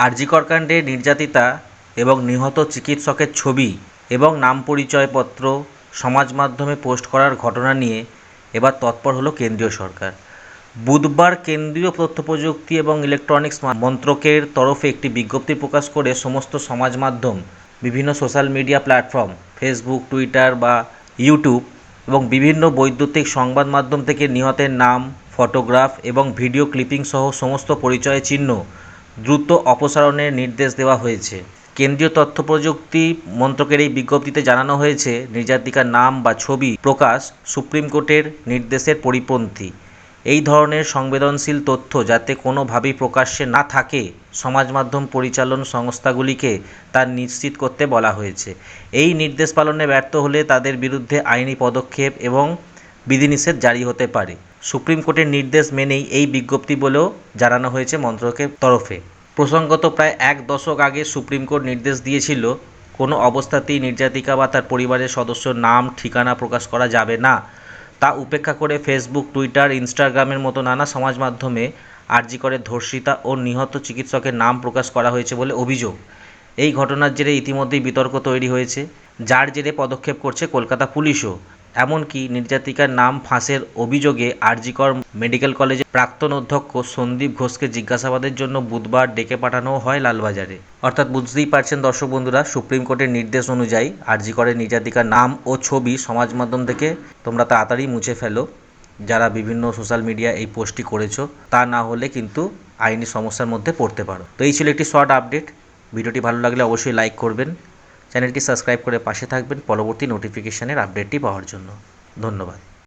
আরজিকর কাণ্ডে নির্যাতিতা এবং নিহত চিকিৎসকের ছবি এবং নাম পরিচয়পত্র সমাজ মাধ্যমে পোস্ট করার ঘটনা নিয়ে এবার তৎপর হলো কেন্দ্রীয় সরকার। বুধবার কেন্দ্রীয় তথ্যপ্রযুক্তি এবং ইলেকট্রনিক্স মন্ত্রকের তরফে একটি বিজ্ঞপ্তি প্রকাশ করে সমস্ত সমাজ মাধ্যম, বিভিন্ন social media platform, Facebook, Twitter বা ইউটিউব এবং বিভিন্ন বৈদ্যুতিক সংবাদ মাধ্যম থেকে নিহতের নাম, ফটোগ্রাফ এবং ভিডিও ক্লিপিং সহ সমস্ত পরিচয় চিহ্ন দ্রুত অপসারণের নির্দেশ দেওয়া হয়েছে। কেন্দ্রীয় তথ্যপ্রযুক্তি মন্ত্রকের এই বিজ্ঞপ্তিতে জানানো হয়েছে, নির্যাতিকার নাম বা ছবি প্রকাশ সুপ্রিম কোর্টের নির্দেশের পরিপন্থী। এই ধরনের সংবেদনশীল তথ্য যাতে কোনোভাবেই প্রকাশ্যে না থাকে, সমাজ মাধ্যম পরিচালন সংস্থাগুলিকে তা নিশ্চিত করতে বলা হয়েছে। এই নির্দেশ পালনে ব্যর্থ হলে তাদের বিরুদ্ধে আইনি পদক্ষেপ এবং বিধিনিষেধ জারি হতে পারে। সুপ্রিম কোর্টের নির্দেশ মেনেই এই বিজ্ঞপ্তি বলেও জানানো হয়েছে মন্ত্রকের তরফে। প্রসঙ্গত, প্রায় এক দশক আগে সুপ্রিম কোর্ট নির্দেশ দিয়েছিল, কোনো অবস্থাতেই নির্যাতিকা বা তার পরিবারের সদস্যর নাম, ঠিকানা প্রকাশ করা যাবে না। তা উপেক্ষা করে ফেসবুক, টুইটার, ইনস্টাগ্রামের মতো নানা সমাজ মাধ্যমে আরজিকরের ধর্ষিতা ও নিহত চিকিৎসকের নাম প্রকাশ করা হয়েছে বলে অভিযোগ। এই ঘটনার জেরে ইতিমধ্যেই বিতর্ক তৈরি হয়েছে, যার জেরে পদক্ষেপ করছে কলকাতা পুলিশও। এমনকি নির্যাতিকার নাম ফাঁসের অভিযোগে আরজিকর মেডিকেল কলেজের প্রাক্তন অধ্যক্ষ সন্দীপ ঘোষকে জিজ্ঞাসাবাদের জন্য বুধবার ডেকে পাঠানো হয় লালবাজারে। অর্থাৎ বুঝতেই পারছেন দর্শক বন্ধুরা, সুপ্রিম কোর্টের নির্দেশ অনুযায়ী আরজিকরের নির্যাতিকার নাম ও ছবি সমাজ মাধ্যম থেকে তোমরা তাড়াতাড়ি মুছে ফেলো, যারা বিভিন্ন সোশ্যাল মিডিয়া এই পোস্টটি করেছো। তা না হলে কিন্তু আইনি সমস্যার মধ্যে পড়তে পারো। তো এই ছিল একটি শর্ট আপডেট। ভিডিওটি ভালো লাগলে অবশ্যই লাইক করবেন, চ্যানেলটি সাবস্ক্রাইব করে পাশে থাকবেন পরবর্তী নোটিফিকেশনের আপডেটটি পাওয়ার জন্য। ধন্যবাদ।